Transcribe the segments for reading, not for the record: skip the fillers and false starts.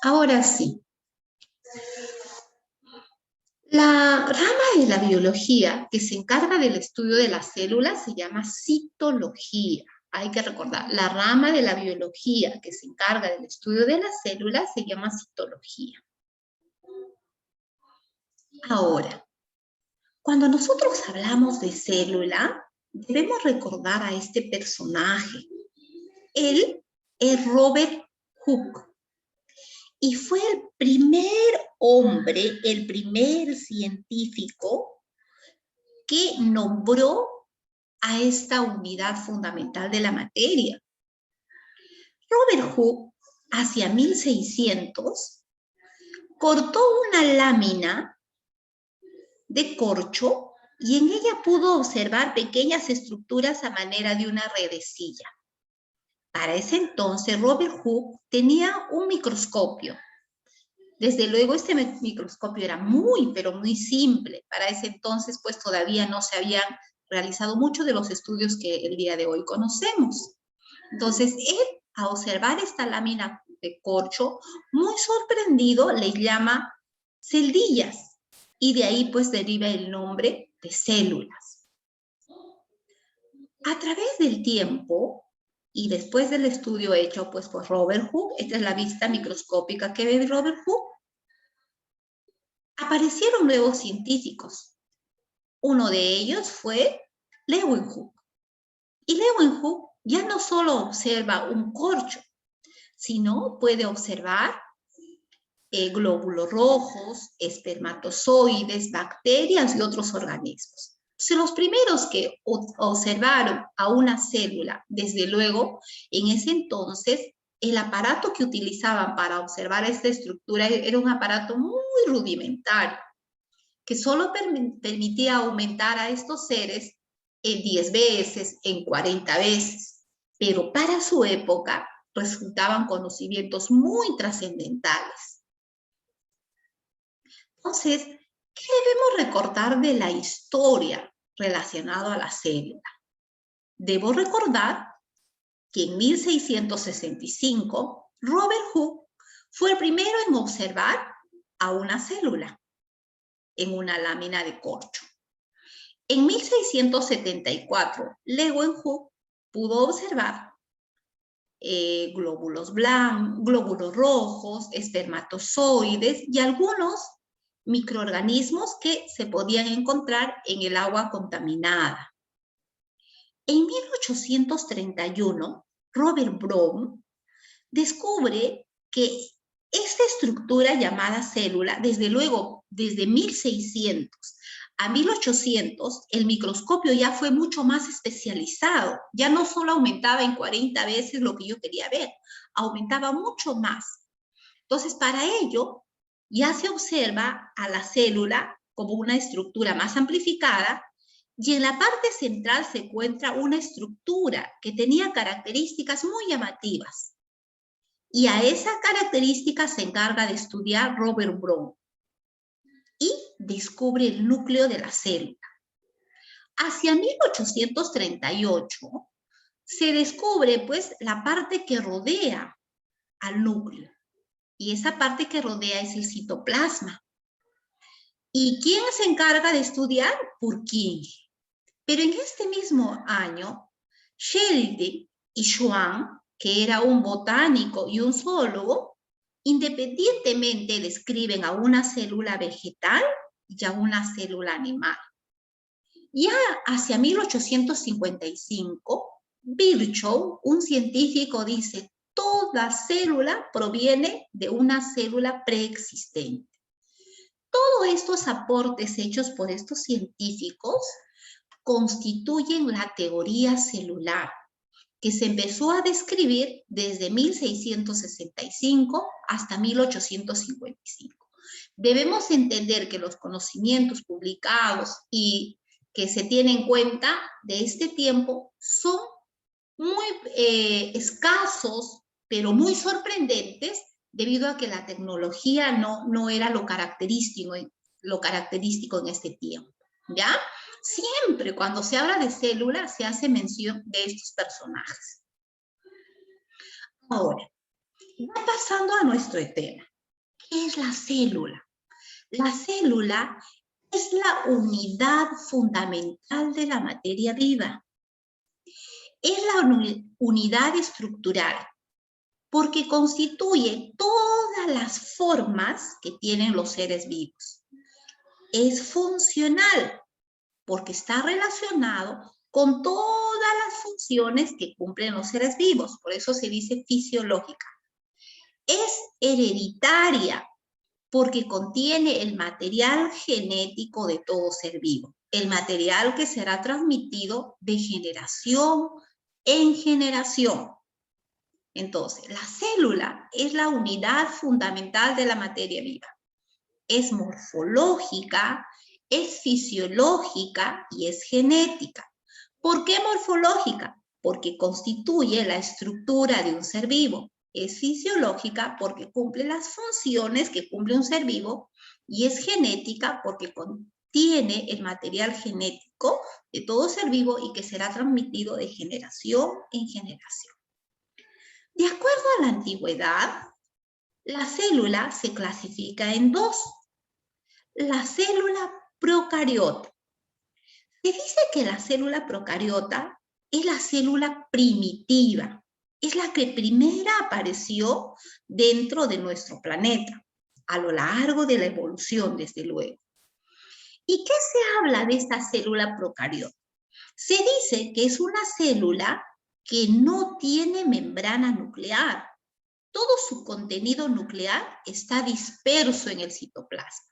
Ahora sí, la rama de la biología que se encarga del estudio de las células se llama citología. Hay que recordar, la rama de la biología que se encarga del estudio de las células se llama citología. Ahora, cuando nosotros hablamos de célula, debemos recordar a este personaje. Él es Robert Hooke. Y fue el primer hombre, el primer científico que nombró a esta unidad fundamental de la materia. Robert Hooke, hacia 1600, cortó una lámina de corcho y en ella pudo observar pequeñas estructuras a manera de una redecilla. Para ese entonces, Robert Hooke tenía un microscopio. Desde luego, este microscopio era muy, pero muy simple. Para ese entonces, pues todavía no se habían realizado muchos de los estudios que el día de hoy conocemos. Entonces, él, a observar esta lámina de corcho, muy sorprendido, le llama celdillas. Y de ahí, pues, deriva el nombre de células. A través del tiempo, y después del estudio hecho pues, por Robert Hooke, esta es la vista microscópica que ve Robert Hooke, aparecieron nuevos científicos. Uno de ellos fue Leeuwenhoek. Y Leeuwenhoek ya no solo observa un corcho, sino puede observar glóbulos rojos, espermatozoides, bacterias y otros organismos. Entonces, los primeros que observaron a una célula, desde luego, en ese entonces, el aparato que utilizaban para observar esta estructura era un aparato muy rudimentario, que solo permitía aumentar a estos seres en 10 veces, en 40 veces, pero para su época resultaban conocimientos muy trascendentales. Entonces, ¿qué debemos recordar de la historia relacionada a la célula? Debo recordar que en 1665, Robert Hooke fue el primero en observar a una célula en una lámina de corcho. En 1674, Leeuwenhoek pudo observar glóbulos blancos, glóbulos rojos, espermatozoides y algunos microorganismos que se podían encontrar en el agua contaminada. En 1831, Robert Brown descubre que esta estructura llamada célula, desde luego, desde 1600 a 1800, el microscopio ya fue mucho más especializado. Ya no solo aumentaba en 40 veces lo que yo quería ver, aumentaba mucho más. Entonces, para ello, ya se observa a la célula como una estructura más amplificada y en la parte central se encuentra una estructura que tenía características muy llamativas. Y a esa característica se encarga de estudiar Robert Brown y descubre el núcleo de la célula. Hacia 1838 se descubre pues la parte que rodea al núcleo y esa parte que rodea es el citoplasma. ¿Y quién se encarga de estudiar? Purkinje. Pero en este mismo año, Schelde y Schwann, que era un botánico y un zoólogo, independientemente describen a una célula vegetal y a una célula animal. Ya hacia 1855, Virchow, un científico, dice, toda célula proviene de una célula preexistente. Todos estos aportes hechos por estos científicos constituyen la teoría celular, que se empezó a describir desde 1665 hasta 1855. Debemos entender que los conocimientos publicados y que se tienen en cuenta de este tiempo son muy escasos, pero muy sorprendentes, debido a que la tecnología no era lo característico en este tiempo, ¿ya? Siempre cuando se habla de células se hace mención de estos personajes. Ahora, va pasando a nuestro tema. ¿Qué es la célula? La célula es la unidad fundamental de la materia viva. Es la unidad estructural porque constituye todas las formas que tienen los seres vivos. Es funcional porque está relacionado con todas las funciones que cumplen los seres vivos. Por eso se dice fisiológica. Es hereditaria porque contiene el material genético de todo ser vivo. El material que será transmitido de generación en generación. Entonces, la célula es la unidad fundamental de la materia viva. Es morfológica, es fisiológica y es genética. ¿Por qué morfológica? Porque constituye la estructura de un ser vivo. Es fisiológica porque cumple las funciones que cumple un ser vivo y es genética porque contiene el material genético de todo ser vivo y que será transmitido de generación en generación. De acuerdo a la antigüedad, la célula se clasifica en dos. La célula procariota. Se dice que la célula procariota es la célula primitiva, es la que primera apareció dentro de nuestro planeta, a lo largo de la evolución, desde luego. ¿Y qué se habla de esta célula procariota? Se dice que es una célula que no tiene membrana nuclear. Todo su contenido nuclear está disperso en el citoplasma.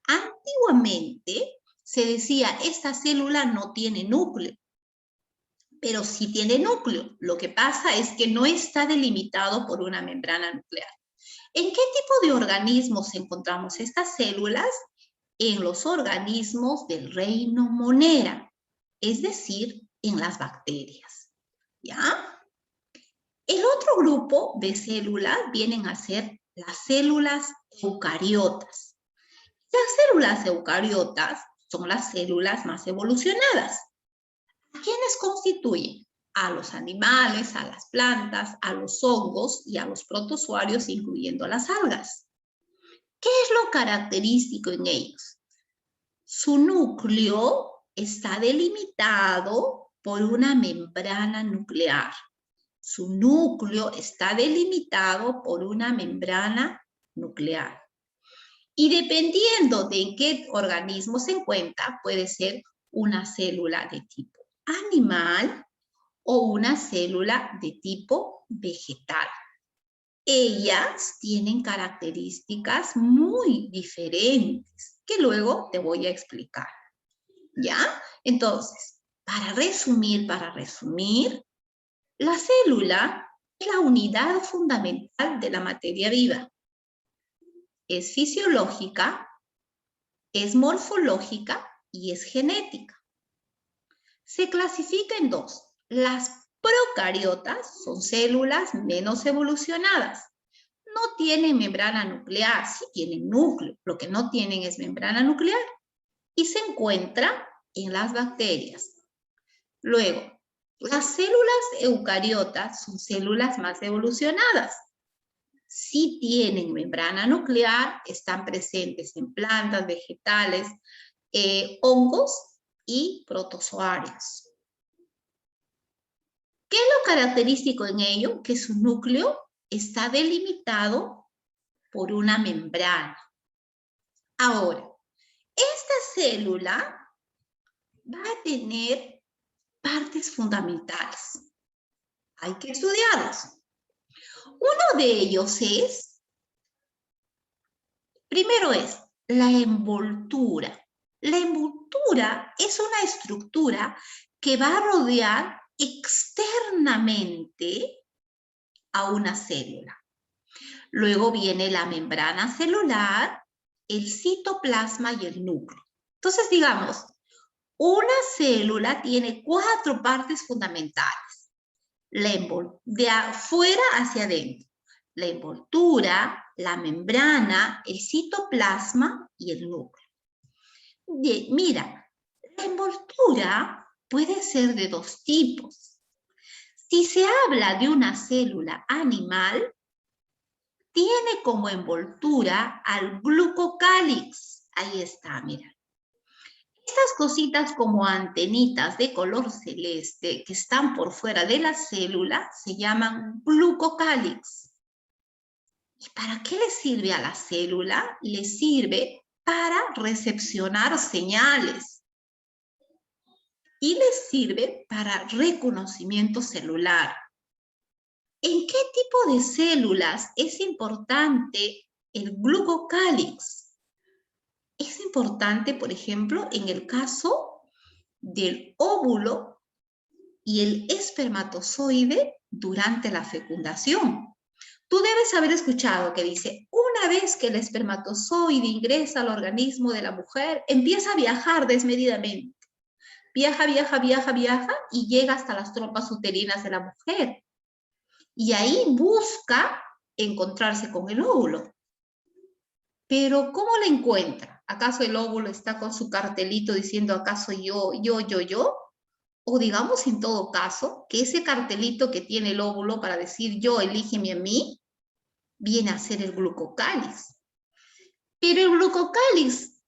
Antiguamente se decía, esta célula no tiene núcleo, pero sí tiene núcleo. Lo que pasa es que no está delimitado por una membrana nuclear. ¿En qué tipo de organismos encontramos estas células? En los organismos del reino Monera, es decir, en las bacterias. ¿Ya? El otro grupo de células vienen a ser las células eucariotas. Las células eucariotas son las células más evolucionadas. ¿A quiénes constituyen? A los animales, a las plantas, a los hongos y a los protozoarios, incluyendo las algas. ¿Qué es lo característico en ellos? Su núcleo está delimitado por una membrana nuclear. Su núcleo está delimitado por una membrana nuclear. Y dependiendo de en qué organismo se encuentra, puede ser una célula de tipo animal o una célula de tipo vegetal. Ellas tienen características muy diferentes que luego te voy a explicar. ¿Ya? Entonces, para resumir, la célula es la unidad fundamental de la materia viva. Es fisiológica, es morfológica y es genética. Se clasifica en dos. Las procariotas son células menos evolucionadas. No tienen membrana nuclear, sí tienen núcleo, lo que no tienen es membrana nuclear. Y se encuentra en las bacterias. Luego, las células eucariotas son células más evolucionadas. Sí tienen membrana nuclear, están presentes en plantas, vegetales, hongos y protozoarios. ¿Qué es lo característico en ello? Que su núcleo está delimitado por una membrana. Ahora, esta célula va a tener partes fundamentales. Hay que estudiarlos. Uno de ellos es, primero es la envoltura. La envoltura es una estructura que va a rodear externamente a una célula. Luego viene la membrana celular, el citoplasma y el núcleo. Entonces, digamos, una célula tiene 4 partes fundamentales. De afuera hacia adentro. La envoltura, la membrana, el citoplasma y el núcleo. Mira, la envoltura puede ser de 2 tipos. Si se habla de una célula animal, tiene como envoltura al glucocálix. Ahí está, mira. Estas cositas como antenitas de color celeste que están por fuera de la célula se llaman glucocálix. ¿Y para qué le sirve a la célula? Le sirve para recepcionar señales y le sirve para reconocimiento celular. ¿En qué tipo de células es importante el glucocálix? Es importante, por ejemplo, en el caso del óvulo y el espermatozoide durante la fecundación. Tú debes haber escuchado que dice, una vez que el espermatozoide ingresa al organismo de la mujer, empieza a viajar desmedidamente. Viaja, viaja, viaja, viaja y llega hasta las trompas uterinas de la mujer. Y ahí busca encontrarse con el óvulo. Pero ¿cómo la encuentra? ¿Acaso el óvulo está con su cartelito diciendo acaso yo? O digamos en todo caso que ese cartelito que tiene el óvulo para decir yo, elígeme a mí, viene a ser el glucocálix. Pero el glucocálix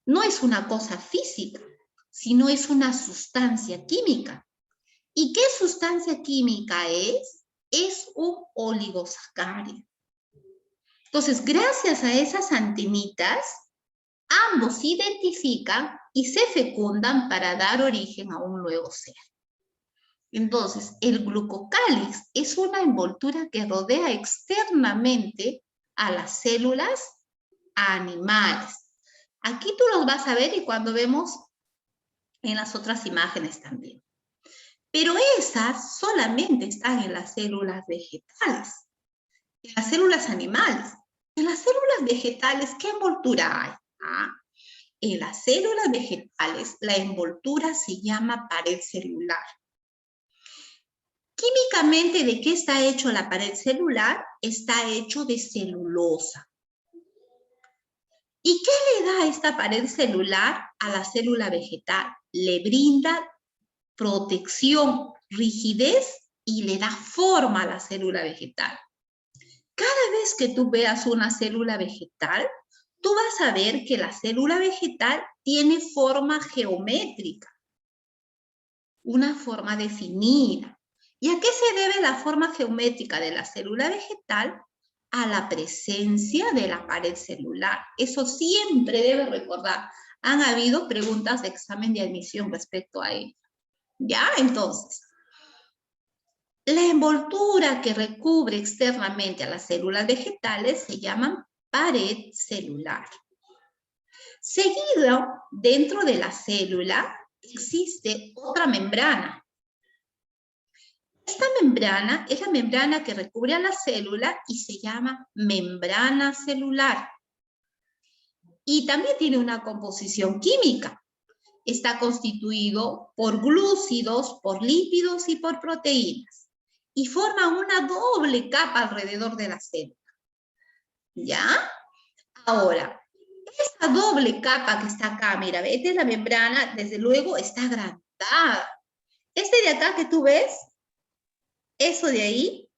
no es una cosa física, sino es una sustancia química. ¿Y qué sustancia química es? Es un oligosacárido. Entonces, gracias a esas antenitas, ambos se identifican y se fecundan para dar origen a un nuevo ser. Entonces, el glucocálix es una envoltura que rodea externamente a las células animales. Aquí tú los vas a ver y cuando vemos en las otras imágenes también. Pero esas solamente están en las células vegetales, en las células animales. En las células vegetales, ¿qué envoltura hay? En las células vegetales, la envoltura se llama pared celular. Químicamente, ¿de qué está hecho la pared celular? Está hecho de celulosa. ¿Y qué le da esta pared celular a la célula vegetal? Le brinda protección, rigidez y le da forma a la célula vegetal. Cada vez que tú veas una célula vegetal, tú vas a ver que la célula vegetal tiene forma geométrica, una forma definida. ¿Y a qué se debe la forma geométrica de la célula vegetal? A la presencia de la pared celular. Eso siempre debes recordar. Han habido preguntas de examen de admisión respecto a ello. ¿Ya? Entonces, la envoltura que recubre externamente a las células vegetales se llama pared celular. Seguido, dentro de la célula existe otra membrana. Esta membrana es la membrana que recubre a la célula y se llama membrana celular. Y también tiene una composición química. Está constituido por glúcidos, por lípidos y por proteínas. Y forma una doble capa alrededor de la célula. ¿Ya? Ahora, esta doble capa que está acá, mira, esta es la membrana, desde luego está agrandada. Este de acá que tú ves, eso de ahí,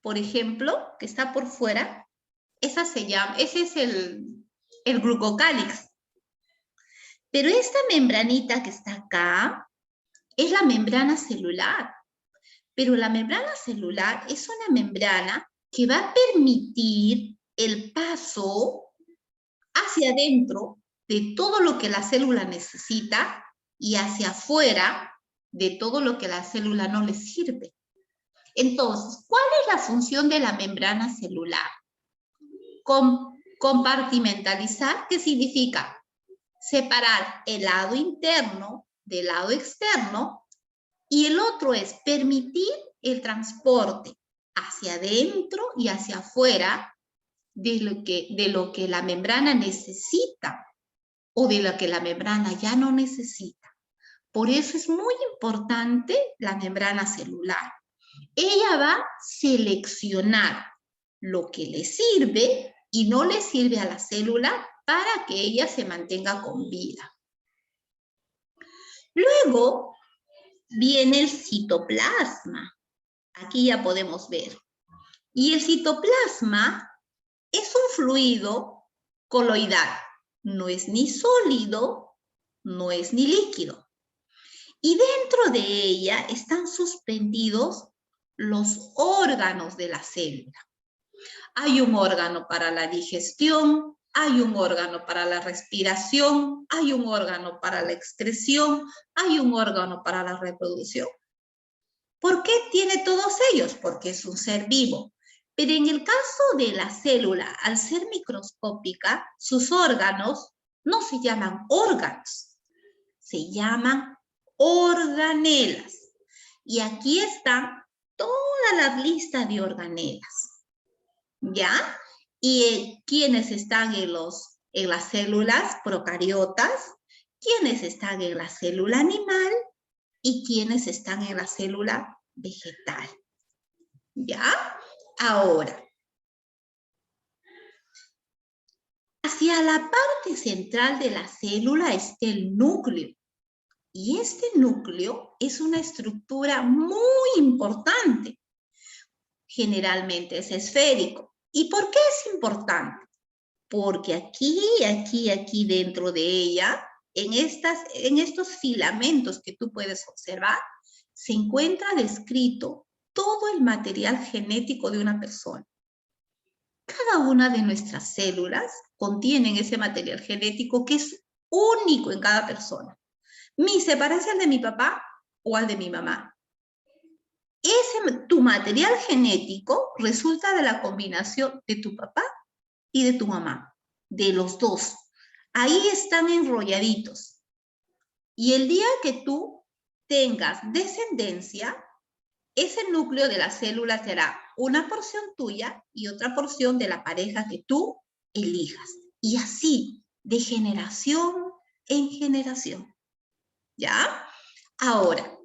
por ejemplo, que está por fuera, esa se llama, ese es el glucocálix. Pero esta membranita que está acá es la membrana celular. Pero la membrana celular es una membrana que va a permitir el paso hacia adentro de todo lo que la célula necesita y hacia afuera de todo lo que la célula no le sirve. Entonces, ¿cuál es la función de la membrana celular? Compartimentalizar, ¿qué significa? Separar el lado interno del lado externo y el otro es permitir el transporte hacia adentro y hacia afuera de lo que la membrana necesita o de lo que la membrana ya no necesita. Por eso es muy importante la membrana celular. Ella va a seleccionar lo que le sirve y no le sirve a la célula para que ella se mantenga con vida. Luego viene el citoplasma. Aquí ya podemos ver. Y el citoplasma es un fluido coloidal. No es ni sólido, no es ni líquido. Y dentro de ella están suspendidos los órganos de la célula. Hay un órgano para la digestión, hay un órgano para la respiración, hay un órgano para la excreción, hay un órgano para la reproducción. ¿Por qué tiene todos ellos? Porque es un ser vivo. Pero en el caso de la célula, al ser microscópica, sus órganos no se llaman órganos, se llaman organelas. Y aquí están todas las listas de organelas, ¿ya? Y quienes están en las células procariotas, quienes están en la célula animal y quienes están en la célula vegetal, ¿ya? Ahora, hacia la parte central de la célula está el núcleo. Y este núcleo es una estructura muy importante. Generalmente es esférico. ¿Y por qué es importante? Porque aquí dentro de ella, en estos filamentos que tú puedes observar, se encuentra descrito todo el material genético de una persona. Cada una de nuestras células contienen ese material genético que es único en cada persona. ¿Se parece al de mi papá o al de mi mamá? Tu material genético resulta de la combinación de tu papá y de tu mamá, de los dos. Ahí están enrolladitos. Y el día que tú tengas descendencia, ese núcleo de la célula será una porción tuya y otra porción de la pareja que tú elijas. Y así, de generación en generación. ¿Ya? Ahora,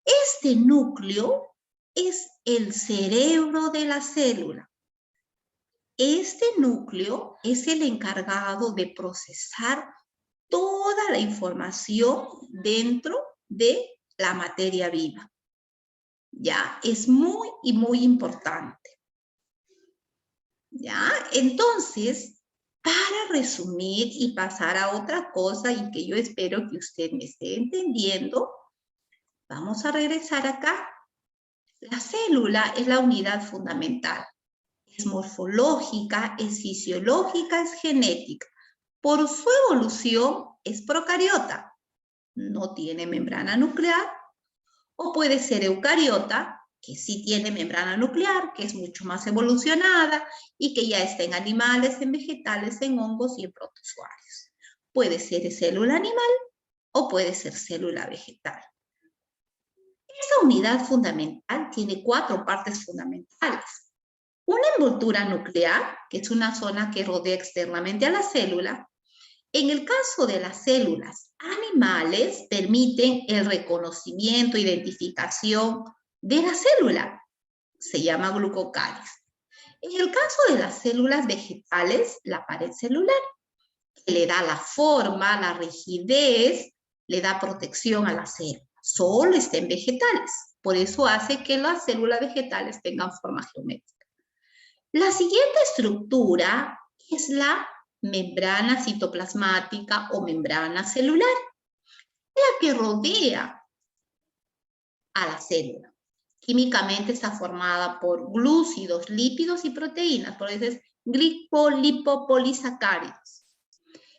este núcleo es el cerebro de la célula. Este núcleo es el encargado de procesar toda la información dentro de la materia viva. ¿Ya? Es muy importante. ¿Ya? Entonces, para resumir y pasar a otra cosa y que yo espero que usted me esté entendiendo, vamos a regresar acá. La célula es la unidad fundamental. Es morfológica, es fisiológica, es genética. Por su evolución es procariota. No tiene membrana nuclear. O puede ser eucariota, que sí tiene membrana nuclear, que es mucho más evolucionada y que ya está en animales, en vegetales, en hongos y en protozoarios. Puede ser célula animal o puede ser célula vegetal. Esta unidad fundamental tiene 4 partes fundamentales. Una envoltura nuclear, que es una zona que rodea externamente a la célula. En el caso de las células animales, permiten el reconocimiento, identificación de la célula. Se llama glucocáliz. En el caso de las células vegetales, la pared celular, que le da la forma, la rigidez, le da protección a la célula. Solo está en vegetales. Por eso hace que las células vegetales tengan forma geométrica. La siguiente estructura es la membrana citoplasmática o membrana celular, la que rodea a la célula. Químicamente está formada por glúcidos, lípidos y proteínas, por eso es glipolipopolisacáridos.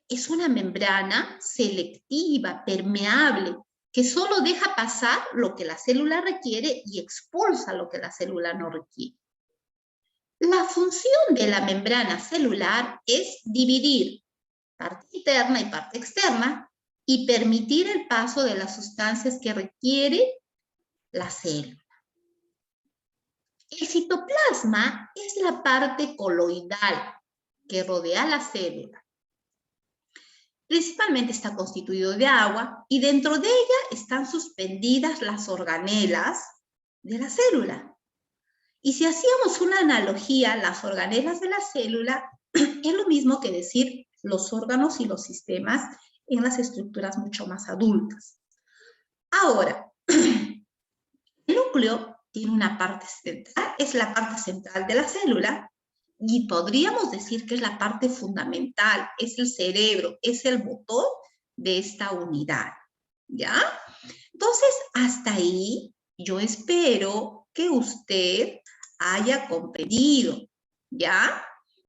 Es una membrana selectiva, permeable, que solo deja pasar lo que la célula requiere y expulsa lo que la célula no requiere. La función de la membrana celular es dividir parte interna y parte externa y permitir el paso de las sustancias que requiere la célula. El citoplasma es la parte coloidal que rodea la célula. Principalmente está constituido de agua y dentro de ella están suspendidas las organelas de la célula. Y si hacíamos una analogía, las organelas de la célula es lo mismo que decir los órganos y los sistemas en las estructuras mucho más adultas. Ahora, el núcleo tiene una parte central, es la parte central de la célula, y podríamos decir que es la parte fundamental, es el cerebro, es el motor de esta unidad, ¿ya? Entonces, hasta ahí yo espero que usted haya comprendido, ¿ya?